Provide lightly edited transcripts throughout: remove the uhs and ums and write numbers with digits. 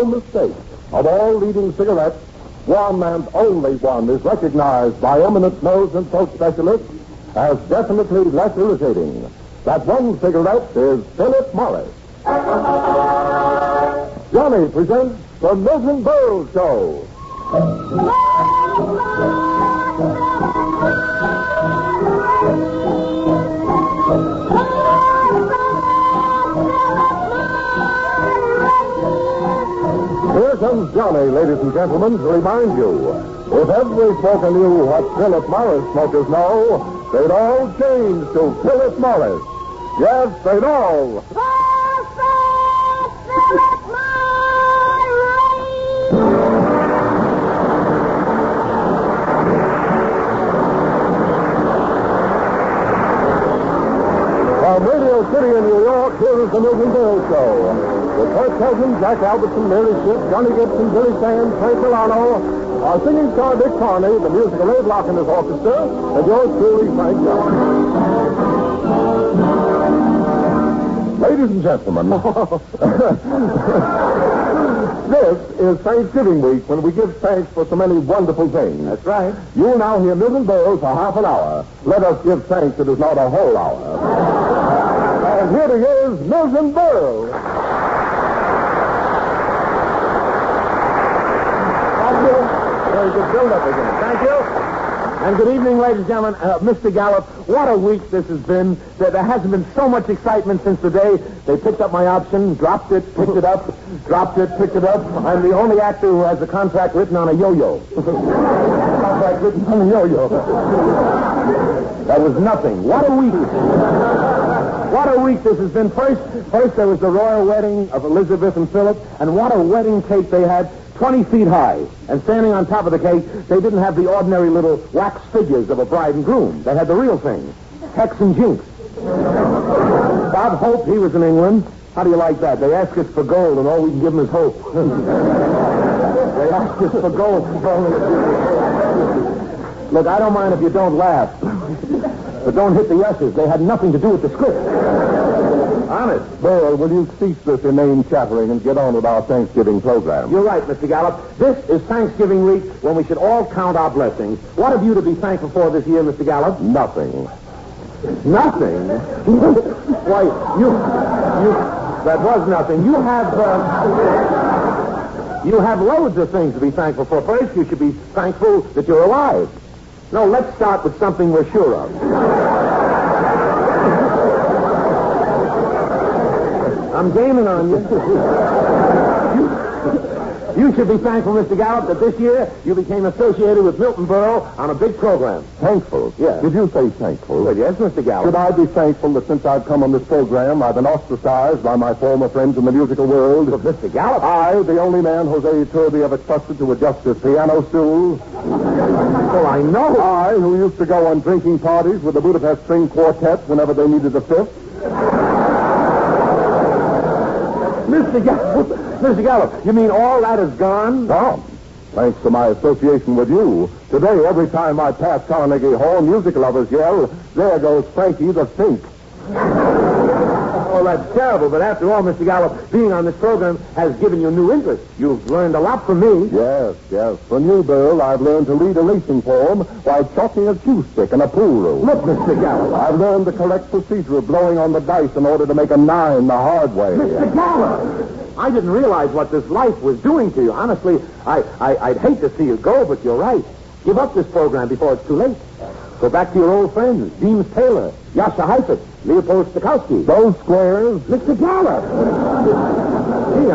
no mistake. Of all leading cigarettes, one and only one is recognized by eminent nose and throat specialists as definitely less irritating. That one cigarette is Philip Morris. Johnny presents the Milton Berle Show. Here comes Johnny, ladies and gentlemen, to remind you, if every smoker knew what Philip Morris smokers know, they'd all change to Philip Morris. Yes, they'd all. From Radio City in New York, here is the Milton Berle Show. With Kurt Cousins, Jack Albertson, Mary Shipp, Johnny Gibson, Billy Sands, Frank Milano, our singing star Dick Carney, the musical Ray Block and his orchestra, and yours truly, Frank Jones. Ladies and gentlemen, this is Thanksgiving week when we give thanks for so many wonderful things. That's right. You will now hear Milton Berle for half an hour. Let us give thanks it is not a whole hour. And here he is, Milton Berle. Very good build-up again. Thank you. And good evening, ladies and gentlemen. Mr. Gallup, what a week this has been. There hasn't been so much excitement since the day they picked up my option, dropped it, picked it up, dropped it, picked it up. I'm the only actor who has a contract written on a yo-yo. Contract written on a yo-yo. That was nothing. What a week. What a week this has been. First there was the royal wedding of Elizabeth and Philip, and what a wedding cake they had. 20 feet high. And standing on top of the cake, they didn't have the ordinary little wax figures of a bride and groom. They had the real thing. Hex and Jinx. Bob Hope, he was in England. How do you like that? They asked us for gold, and all we can give them is hope. They asked us for gold. Look, I don't mind if you don't laugh. But don't hit the S's. They had nothing to do with the script. Honest. Berle, will you cease this inane chattering and get on with our Thanksgiving program? You're right, Mr. Gallup. This is Thanksgiving week when we should all count our blessings. What have you to be thankful for this year, Mr. Gallup? Nothing. Nothing? Why, you, that was nothing. You have loads of things to be thankful for. First, you should be thankful that you're alive. No, let's start with something we're sure of. I'm gaming on you. You should be thankful, Mr. Gallup, that this year you became associated with Milton Berle on a big program. Thankful? Yes. Did you say thankful? Well, yes, Mr. Gallup. Should I be thankful that since I've come on this program, I've been ostracized by my former friends in the musical world? But, Mr. Gallup... I, the only man Jose Turby ever trusted to adjust his piano stool. Well, I know. I, who used to go on drinking parties with the Budapest String Quartet whenever they needed a fifth. Mr. Gallup, you mean all that is gone? Gone. Thanks to my association with you. Today, every time I pass Carnegie Hall, music lovers yell, "There goes Frankie the Fink." Oh, that's terrible. But after all, Mr. Gallup, being on this program has given you new interest. You've learned a lot from me. Yes. From you, Bill, I've learned to lead a racing form while chalking a cue stick in a pool room. Look, Mr. Gallup. I've learned the correct procedure of blowing on the dice in order to make a 9 the hard way. Mr. Gallup! I didn't realize what this life was doing to you. Honestly, I'd hate to see you go, but you're right. Give up this program before it's too late. Go back to your old friends, Deems Taylor, Yasha Heifetz, Leopold Stokowski. Those squares? Mr. Gallup! Gee,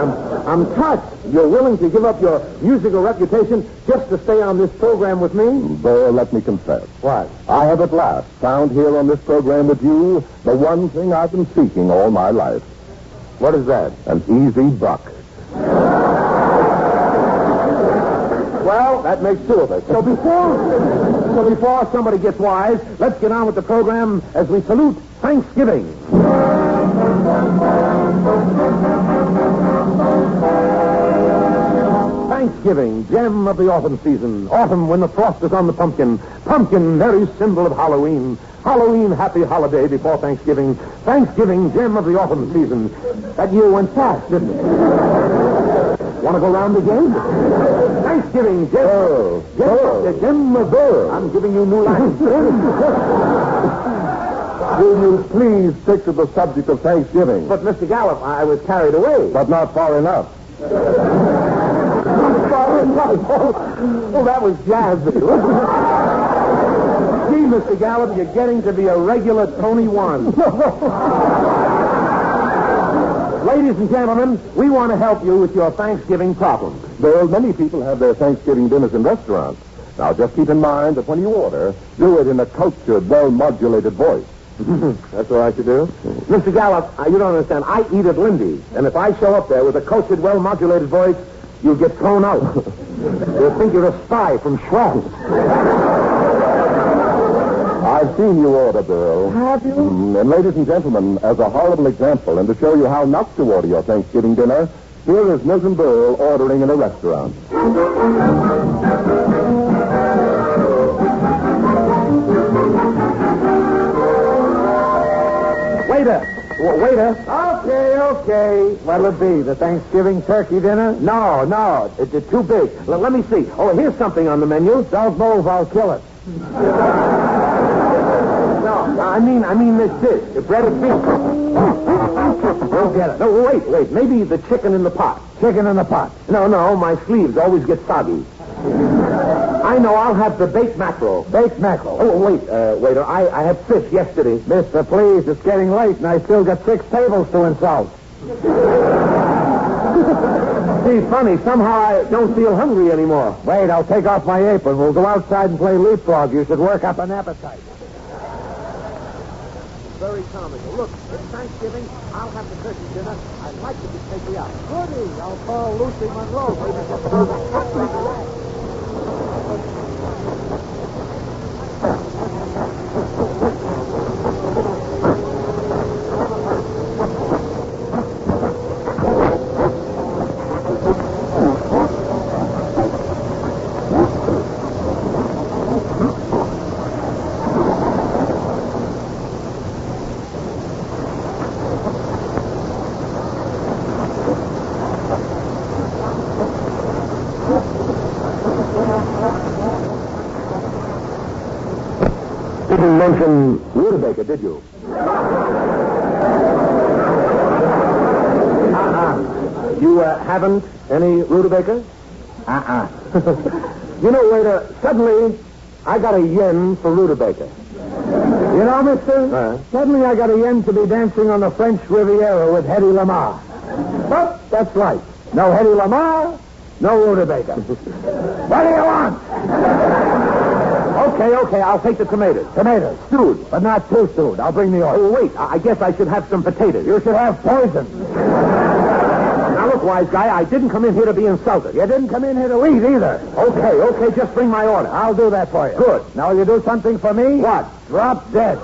I'm touched. You're willing to give up your musical reputation just to stay on this program with me? Bill, let me confess. What? I have at last found here on this program with you the one thing I've been seeking all my life. What is that? An easy buck. Well, that makes two of us. So before somebody gets wise, let's get on with the program as we salute Thanksgiving. Thanksgiving, gem of the autumn season. Autumn when the frost is on the pumpkin. Pumpkin, very symbol of Halloween. Halloween, happy holiday before Thanksgiving. Thanksgiving, gem of the autumn season. That year went fast, didn't it? Want to go round again? Thanksgiving, Jim. Jim Burle. I'm giving you new lines. Will you please stick to the subject of Thanksgiving? But, Mr. Gallup, I was carried away. But not far enough. Oh, that was jazz. Gee, Mr. Gallup, you're getting to be a regular Tony One. Ladies and gentlemen, we want to help you with your Thanksgiving problem. Well, many people have their Thanksgiving dinners in restaurants. Now, just keep in mind that when you order, do it in a cultured, well-modulated voice. That's what I should do? Mr. Gallup, you don't understand. I eat at Lindy's, and if I show up there with a cultured, well-modulated voice, you'll get thrown out. They'll think you're a spy from Schwartz. I've seen you order, Burle. Have you? And ladies and gentlemen, as a horrible example, and to show you how not to order your Thanksgiving dinner, here is Milton Berle ordering in a restaurant. Waiter. Okay. What'll it be? The Thanksgiving turkey dinner? No. It's too big. Let me see. Oh, here's something on the menu. Don't move, I'll kill it. No, I mean this dish. The breaded beef. Go get it. No, wait. Maybe the chicken in the pot. Chicken in the pot? No, my sleeves always get soggy. I know, I'll have the baked mackerel. Baked mackerel? Oh, wait, waiter, I had fish yesterday. Mister, please, it's getting late, and I still got 6 tables to insult. See, funny, somehow I don't feel hungry anymore. Wait, I'll take off my apron. We'll go outside and play leapfrog. You should work up an appetite. Very comical. Look, it's Thanksgiving. I'll have the turkey dinner. I'd like to be taken out. Goody, I'll call Lucy Monroe. Didn't mention rutabaga, did you? You haven't any rutabaga? You know, waiter, suddenly I got a yen for rutabaga. You know, mister, suddenly I got a yen to be dancing on the French Riviera with Hedy Lamarr. But that's right. No Hedy Lamarr, no rutabaga. What do you want? Okay, I'll take the tomatoes. Tomatoes? Stewed. But not too stewed. I'll bring the oil. Oh, wait, I guess I should have some potatoes. You should have poison. Now, look, wise guy, I didn't come in here to be insulted. You didn't come in here to eat either. Okay, just bring my order. I'll do that for you. Good. Now, will you do something for me? What? Drop dead.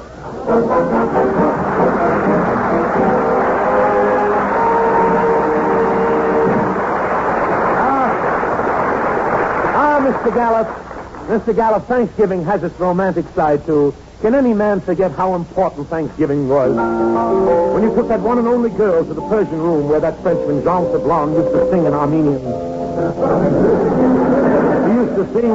Mr. Gallup, Thanksgiving has its romantic side, too. Can any man forget how important Thanksgiving was? When you took that one and only girl to the Persian room where that Frenchman, Jean Sablon, used to sing in Armenian. He used to sing...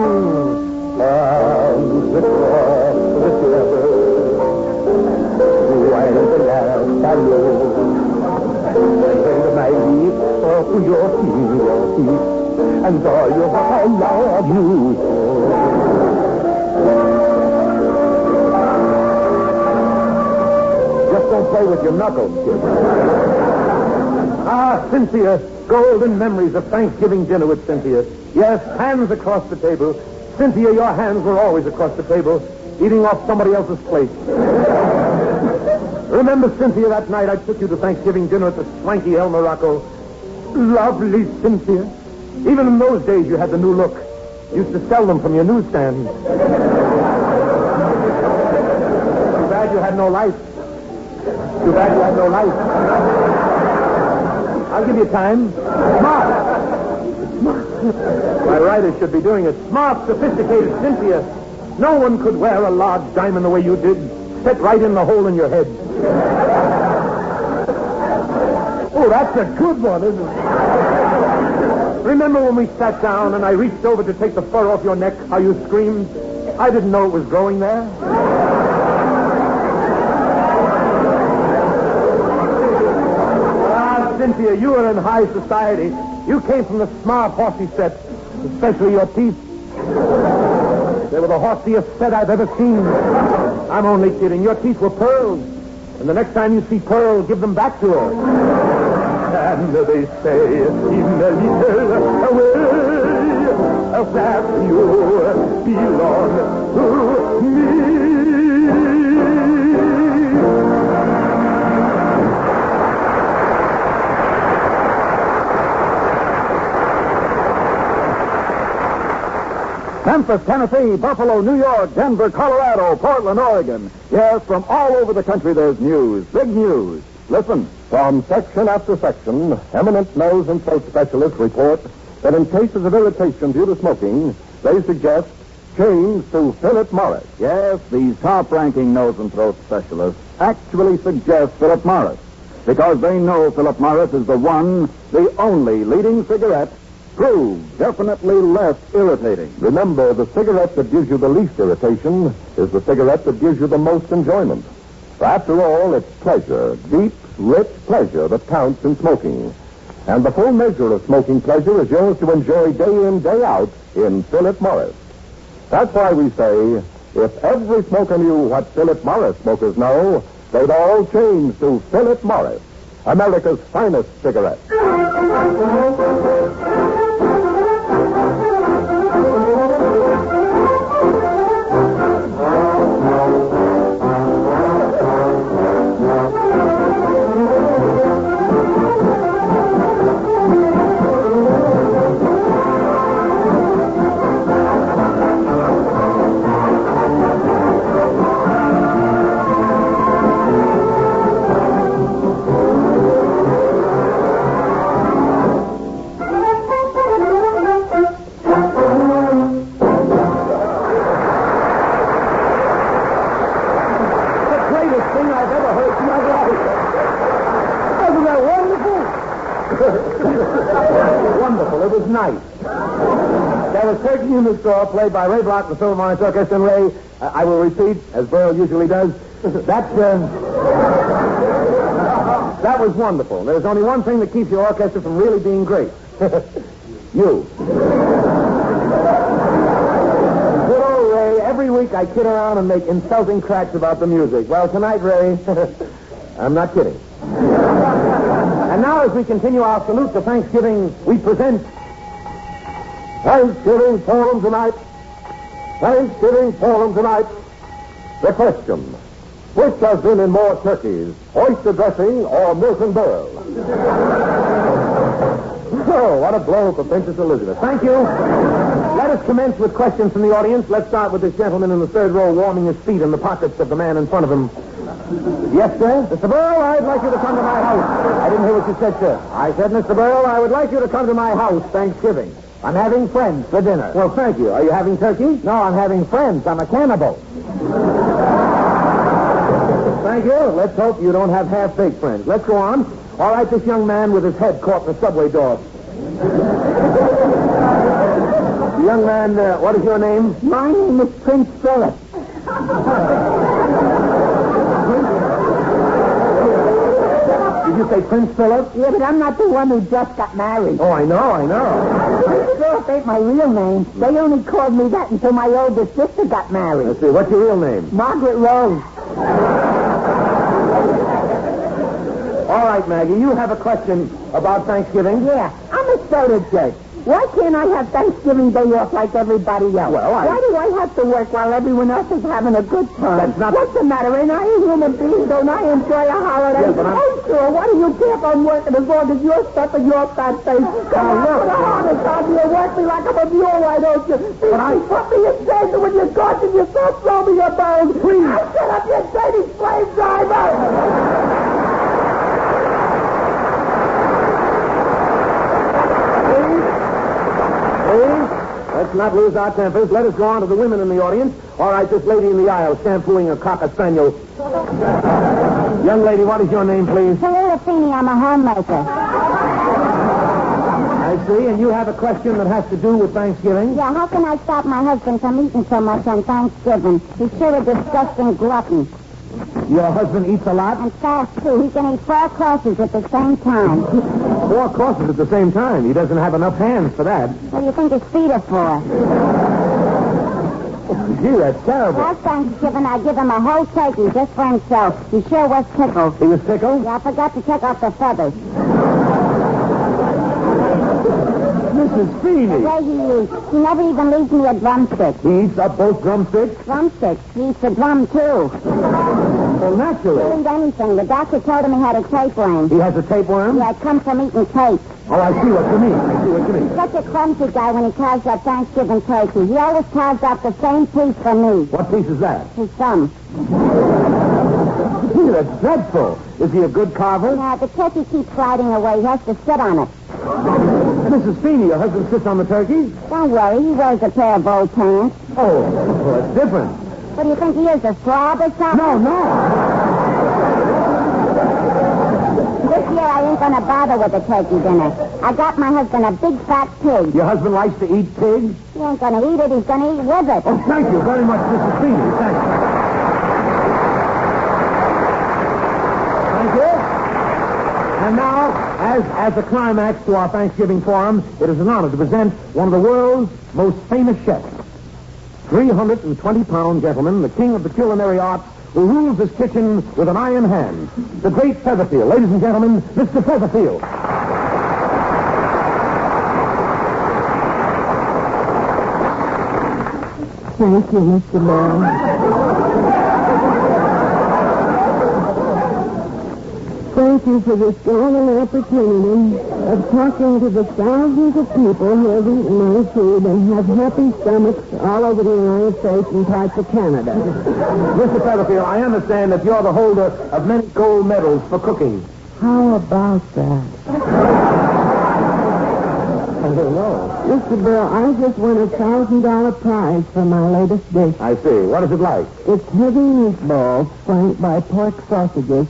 And all you I love you. Just don't play with your knuckles, kid. Cynthia. Golden memories of Thanksgiving dinner with Cynthia. Yes, hands across the table. Cynthia, your hands were always across the table, eating off somebody else's plate. Remember, Cynthia, that night I took you to Thanksgiving dinner at the swanky El Morocco? Lovely, Cynthia. Even in those days, you had the new look. You used to sell them from your newsstand. Too bad you had no life. I'll give you time. Smart. My writer should be doing it. Smart, sophisticated Cynthia. No one could wear a large diamond the way you did. Set right in the hole in your head. Oh, that's a good one, isn't it? Remember when we sat down and I reached over to take the fur off your neck, how you screamed? I didn't know it was growing there. Cynthia, you were in high society. You came from the smart horsey set, especially your teeth. They were the horsiest set I've ever seen. I'm only kidding. Your teeth were pearls. And the next time you see Pearl, give them back to her. And they say, in a little way, that you belong to me. Memphis, Tennessee, Buffalo, New York, Denver, Colorado, Portland, Oregon. Yes, from all over the country there's news, big news. Listen. From section after section, eminent nose and throat specialists report that in cases of irritation due to smoking, they suggest change to Philip Morris. Yes, these top-ranking nose and throat specialists actually suggest Philip Morris because they know Philip Morris is the one, the only leading cigarette proved definitely less irritating. Remember, the cigarette that gives you the least irritation is the cigarette that gives you the most enjoyment. For after all, it's pleasure, deep, rich pleasure that counts in smoking. And the full measure of smoking pleasure is yours to enjoy day in, day out in Philip Morris. That's why we say, if every smoker knew what Philip Morris smokers know, they'd all change to Philip Morris, America's finest cigarette. Wonderful. It was nice. There was Turkey in the Store, played by Ray Block and the Philharmonic Orchestra. And Ray, I will repeat, as Berle usually does, that was wonderful. There's only one thing that keeps your orchestra from really being great. You. Good old Ray. Every week I kid around and make insulting cracks about the music. Well, tonight, Ray, I'm not kidding. And now, as we continue our salute to Thanksgiving, we present Thanksgiving Forum tonight. Thanksgiving Forum tonight. The question, which has been in more turkeys, oyster dressing or Milton Berle? Oh, what a blow for Princess Elizabeth. Thank you. Let us commence with questions from the audience. Let's start with this gentleman in the third row warming his feet in the pockets of the man in front of him. Yes, sir? Mr. Berle, I'd like you to come to my house. I didn't hear what you said, sir. I said, Mr. Berle, I would like you to come to my house Thanksgiving. I'm having friends for dinner. Well, thank you. Are you having turkey? No, I'm having friends. I'm a cannibal. Thank you. Let's hope you don't have half-baked friends. Let's go on. All right, this young man with his head caught in the subway door. Young man, what is your name? My name is Prince Philip. Did you say Prince Philip? Yeah, but I'm not the one who just got married. Oh, I know. Prince Philip ain't my real name. They only called me that until my oldest sister got married. Let's see, what's your real name? Margaret Rose. All right, Maggie, you have a question about Thanksgiving? Yeah, I'm a soda jerk. Why can't I have Thanksgiving Day off like everybody else? Well, Why do I have to work while everyone else is having a good time? That's not... What's the matter? Ain't I a human being? Don't I enjoy a holiday? Yeah, but Oh, sure. What do you care if I'm working as long as you're stuffing your fat face? Come on, look. put a harness on me and work me like I'm a mule, why don't you? But put me in jail when you're gorgeous, you so throw me your bones. Please. I shut up, you dirty slave driver. Let's not lose our tempers. Let us go on to the women in the audience. All right, this lady in the aisle shampooing a cocker spaniel. Young lady, what is your name, please? Hello, Feeney. I'm a homemaker. I see, and you have a question that has to do with Thanksgiving? Yeah, how can I stop my husband from eating so much on Thanksgiving? He's sure a disgusting glutton. Your husband eats a lot? And fast, too. He can eat 4 courses at the same time. 4 courses at the same time. He doesn't have enough hands for that. What do you think his feet are for? Gee, that's terrible. Last Thanksgiving, I give him a whole turkey just for himself. He sure was tickled. He was tickled? Yeah, I forgot to take off the feathers. Mrs. Feeney. The way he eats. He never even leaves me a drumstick. He eats up both drumsticks? Drumsticks. He eats a drum, too. Well, naturally. He'll eat anything. The doctor told him he had a tapeworm. He has a tapeworm? Yeah, it comes from eating tape. Oh, I see what you mean. Such a clumsy guy when he carves up Thanksgiving turkey. He always carves off the same piece for me. What piece is that? His thumb. Gee, that's dreadful. Is he a good carver? Yeah, the turkey keeps sliding away. He has to sit on it. Mrs. Feeney, your husband sits on the turkey? Don't worry, he wears a pair of old pants. Oh, well, that's different. What do you think he is, a slob or something? No. This year I ain't gonna bother with the turkey dinner. I got my husband a big fat pig. Your husband likes to eat pig? He ain't gonna eat it, he's gonna eat with it. Oh, thank you very much, Mrs. Feeney. Thank you. Thank you. And now, as a climax to our Thanksgiving forum, it is an honor to present one of the world's most famous chefs. 320-pound gentleman, the king of the culinary arts, who rules his kitchen with an iron hand. The great Featherfield. Ladies and gentlemen, Mr. Featherfield. Thank you, Mr. Berle. Thank you for this golden opportunity of talking to the thousands of people who have eaten my food and have happy stomachs all over the United States and parts of Canada. Mr. Featherfield, I understand that you're the holder of many gold medals for cooking. How about that? I don't know. Mr. Berle, I just won a $1,000 prize for my latest dish. I see. What is it like? It's heavy meatballs flanked by pork sausages,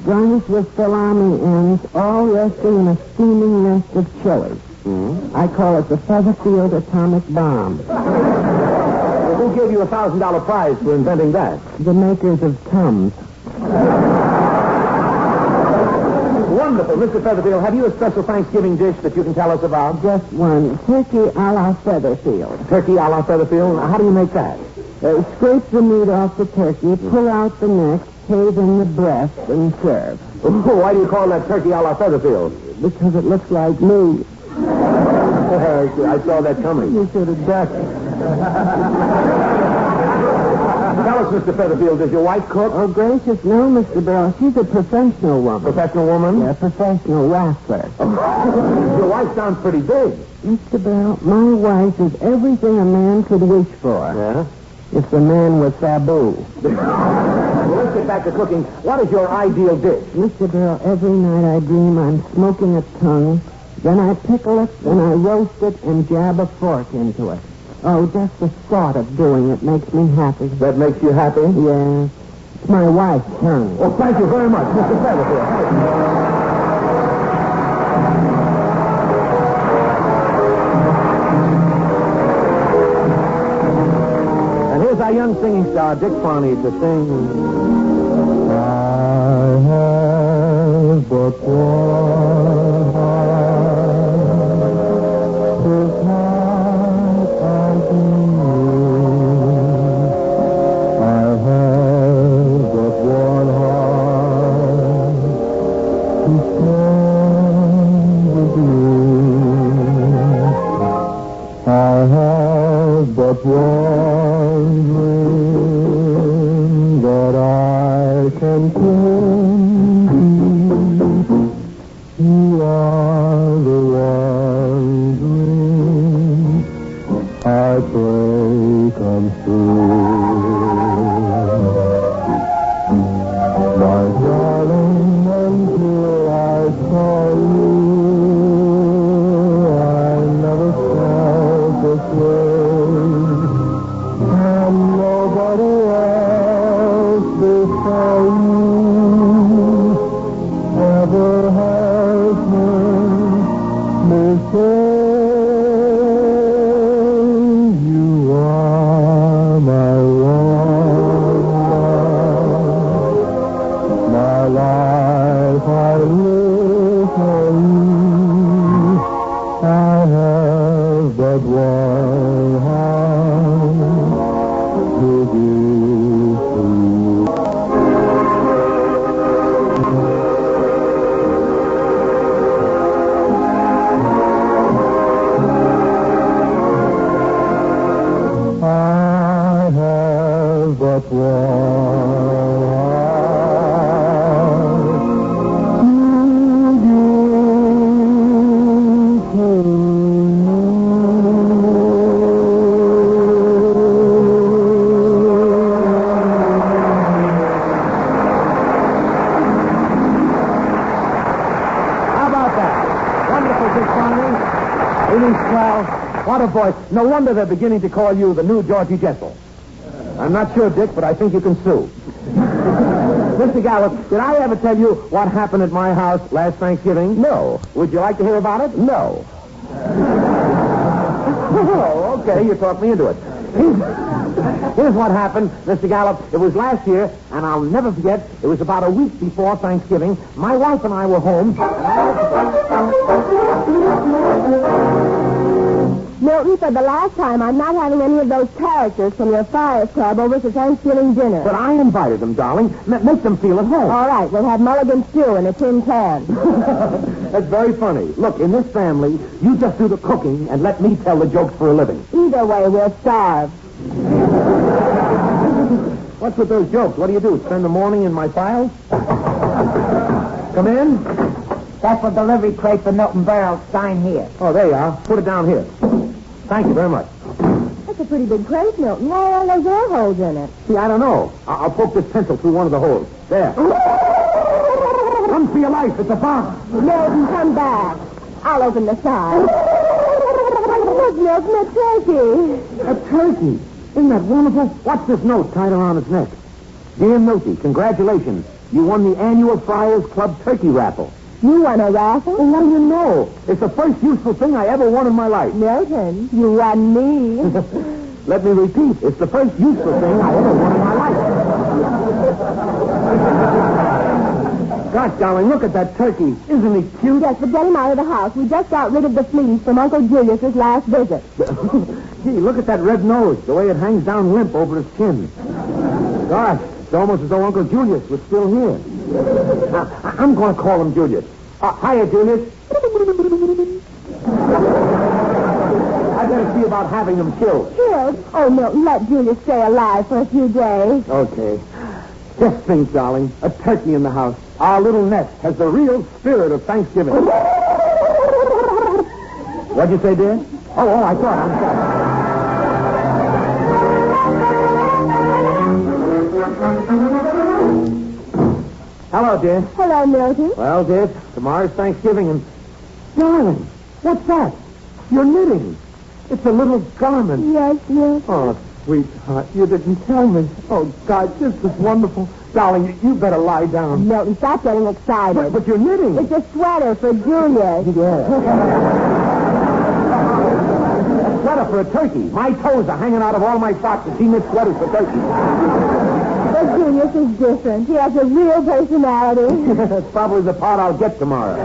garnished with salami ends, all resting in a steaming nest of chili. I call it the Featherfield Atomic Bomb. Well, who gave you a $1,000 prize for inventing that? The makers of Tums. Wonderful. Mr. Featherfield, have you a special Thanksgiving dish that you can tell us about? Just one. Turkey a la Featherfield. Turkey a la Featherfield? How do you make that? Scrape the meat off the turkey, pull out the neck, shave in the breast, and serve. Why do you call that turkey a la Featherfield? Because it looks like me. I saw that coming. You should have ducked. Tell us, Mr. Featherfield, does your wife cook? Oh, gracious, no, Mr. Berle. She's a professional woman. Professional woman? Yeah, professional wrestler. Your wife sounds pretty big. Mr. Berle, my wife is everything a man could wish for. Yeah? If the man was Sabu. Well, let's get back to cooking. What is your ideal dish? Mr. Berle, every night I dream I'm smoking a tongue, then I pickle it, then I roast it, and jab a fork into it. Oh, just the thought of doing it makes me happy. That makes you happy? Yeah. It's my wife's tongue. Well, thank you very much, Mr. Featherfield. Thank you. And here's our young singing star, Dick Farney, to sing... I have but one heart, 'tis not counting you. I have but one heart to stand with you. I have but one dream that I can cling to. You are the one dream I pray come true. My darling, until I saw you, I never felt this way. And nobody else before you he swell? What a voice. No wonder they're beginning to call you the new Georgie Jessel. I'm not sure, Dick, but I think you can sue. Mr. Gallup, did I ever tell you what happened at my house last Thanksgiving? No. Would you like to hear about it? No. Oh, okay, you talked me into it. Here's what happened, Mr. Gallup. It was last year, and I'll never forget, it was about a week before Thanksgiving. My wife and I were home. Milton, for the last time, I'm not having any of those characters from your Friars Club over to Thanksgiving dinner. But I invited them, darling. Make them feel at home. All right, we'll have mulligan stew in a tin can. That's very funny. Look, in this family, you just do the cooking and let me tell the jokes for a living. Either way, we'll starve. What's with those jokes? What do? Spend the morning in my files? Come in. That's a delivery crate for Milton Berle. Sign here. Oh, there you are. Put it down here. Thank you very much. That's a pretty big crate, Milton. Why are those air holes in it? See, I don't know. I'll poke this pencil through one of the holes. There. Run for your life. It's a bomb. Milton, come back. I'll open the side. Look, Milton, a turkey. A turkey. Isn't that wonderful? What's this note tied around its neck? Dear Milty, congratulations. You won the annual Friars Club turkey raffle. You won a raffle? Well, what do you know? It's the first useful thing I ever won in my life. Milton, you won me. Let me repeat. It's the first useful thing I ever won in my life. Gosh, darling, look at that turkey. Isn't he cute? Yes, but get him out of the house. We just got rid of the fleas from Uncle Julius's last visit. Gee, look at that red nose, the way it hangs down limp over his chin. Gosh, it's almost as though Uncle Julius was still here. Now, I'm going to call him Julius. Hiya, Julius. I better see about having him killed. Killed? Oh, Milton, let Julius stay alive for a few days. Okay. Just think, darling, a turkey in the house. Our little nest has the real spirit of Thanksgiving. What'd you say, dear? Oh, I'm sorry. Hello, dear. Hello, Milton. Well, dear, tomorrow's Thanksgiving, and... Darling, what's that? You're knitting. It's a little garment. Yes. Oh, sweetheart, you didn't tell me. Oh, God, this is wonderful. Darling, you better lie down. Milton, stop getting excited. But you're knitting. It's a sweater for Julius. Yeah. A sweater for a turkey. My toes are hanging out of all my socks, and she knits sweaters for turkeys. But Julius is different. He has a real personality. That's probably the part I'll get tomorrow.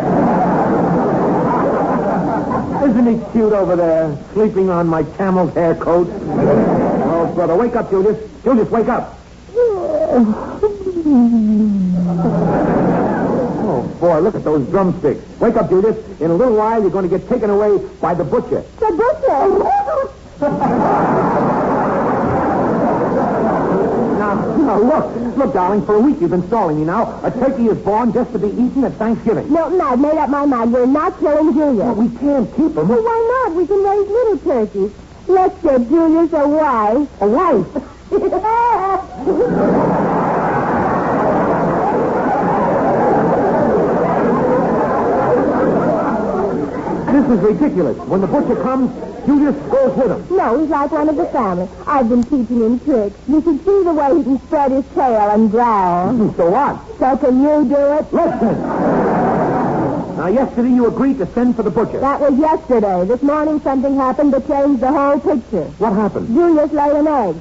Isn't he cute over there, sleeping on my camel's hair coat? Oh, brother, wake up, Julius. Julius, wake up. Oh, boy, look at those drumsticks. Wake up, Julius. In a little while, you're going to get taken away by the butcher. The butcher? Now, look, darling, for a week you've been stalling me now. A turkey is born just to be eaten at Thanksgiving. Milton, I've made up my mind. We're not killing Julius. Well, we can't keep him. Well, why not? We can raise little turkeys. Let's get Julius a wife. A wife? This is ridiculous. When the butcher comes, Julius goes with him. No, he's like one of the family. I've been teaching him tricks. You should see the way he can spread his tail and growl. So what? So can you do it? Listen. Now, yesterday you agreed to send for the butcher. That was yesterday. This morning something happened that changed the whole picture. What happened? Julius laid an egg.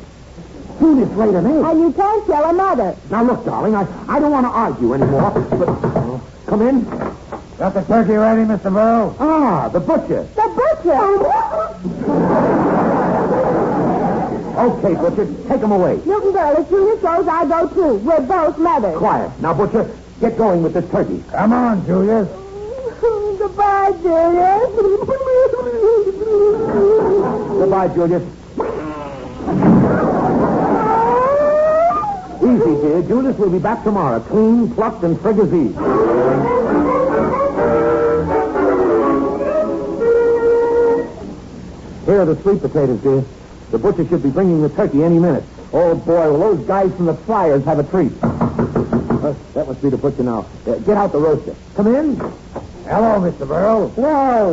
Julius laid an egg. And you can't kill a mother. Now, look, darling, I don't want to argue anymore, but... come in. Got the turkey ready, Mr. Berle? Ah, the butcher. The butcher? Okay, butcher, take him away. Milton Berle, if Julius goes, I go too. We're both mothers. Quiet. Now, butcher, get going with this turkey. Come on, Julius. Goodbye, Julius. Goodbye, Julius. Easy, dear. Julius will be back tomorrow, clean, plucked, and frigassee. Here are the sweet potatoes, dear. The butcher should be bringing the turkey any minute. Oh, boy, will those guys from the Friars have a treat. That must be the butcher now. Get out the roaster. Come in. Hello, Mr. Berle. Well,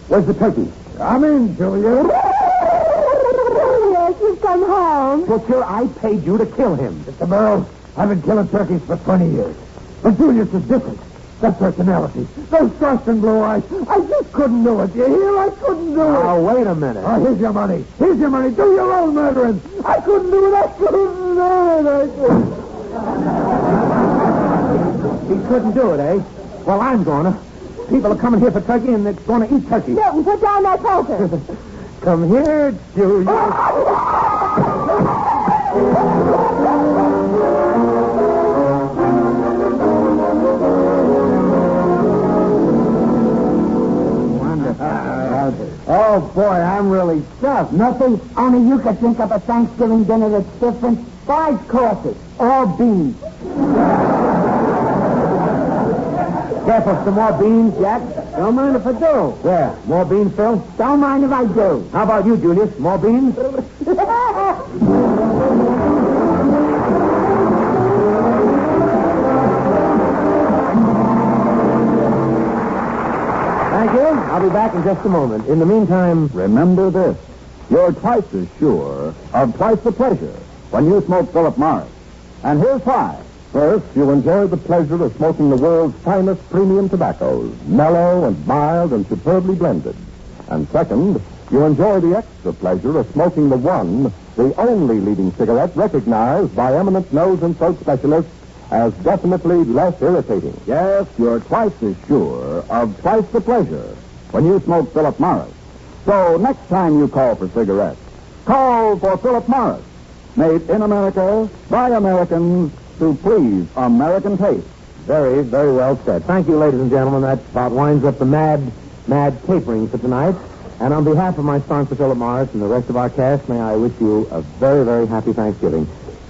Where's the turkey? Come in, Julius. Yes, you've come home. Butcher, I paid you to kill him. Mr. Berle, I've been killing turkeys for 20 years. But Julius is different. That personality, those thrust and blue eyes, I just couldn't do it. You hear? I couldn't do it. Now, wait a minute. Oh, here's your money. Here's your money. Do your own murdering. I couldn't do it. I couldn't do it. He couldn't do it, eh? Well, I'm gonna. People are coming here for turkey, and they're going to eat turkey. Milton, put down that poker. Come here, Julius. Oh, boy, I'm really stuffed. Nothing. Only you could think of a Thanksgiving dinner that's different. 5 courses, all beans. Careful, some more beans, Jack. Don't mind if I do. Where? More beans, Phil? Don't mind if I do. How about you, Julius? More beans? Thank you. I'll be back in just a moment. In the meantime... Remember this. You're twice as sure of twice the pleasure when you smoke Philip Morris. And here's why. First, you enjoy the pleasure of smoking the world's finest premium tobaccos, mellow and mild and superbly blended. And second, you enjoy the extra pleasure of smoking the one, the only leading cigarette recognized by eminent nose and throat specialists as definitely less irritating. Yes, you're twice as sure of twice the pleasure when you smoke Philip Morris. So next time you call for cigarettes, call for Philip Morris. Made in America by Americans to please American taste. Very, very well said. Thank you, ladies and gentlemen. That about winds up the mad tapering for tonight. And on behalf of my sponsor, Philip Morris, and the rest of our cast, may I wish you a very, very happy Thanksgiving.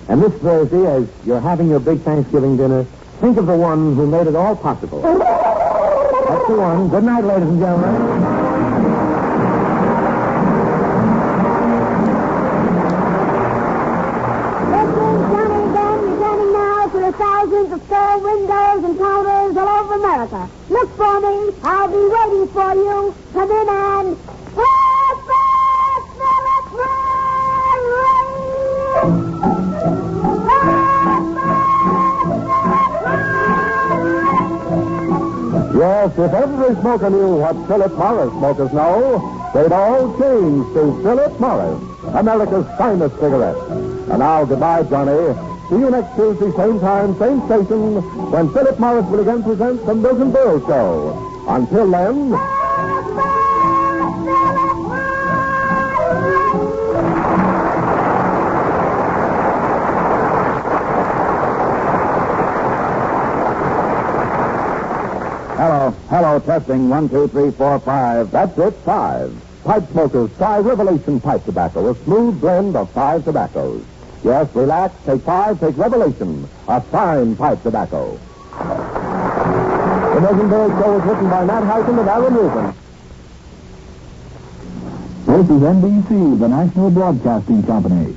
And this Thursday, as you're having your big Thanksgiving dinner, think of the one who made it all possible. That's the one. Good night, ladies and gentlemen. Thousands of store windows and counters all over America. Look for me. I'll be waiting for you. Come in and... Yes, if every smoker knew what Philip Morris smokers know, they'd all change to Philip Morris, America's finest cigarette. And now, goodbye, Johnny. See you next Tuesday, same time, same station, when Philip Morris will again present the Milton Berle Show. Until then... Hello, testing. 1, 2, 3, 4, 5. That's it, 5. Pipe smokers, try Revelation pipe tobacco, a smooth blend of 5 tobaccos. Yes, relax, take 5, take Revelation, a fine pipe tobacco. The Milton Berle Show was written by Nat Hyson and Alan Rubin. This is NBC, the National Broadcasting Company.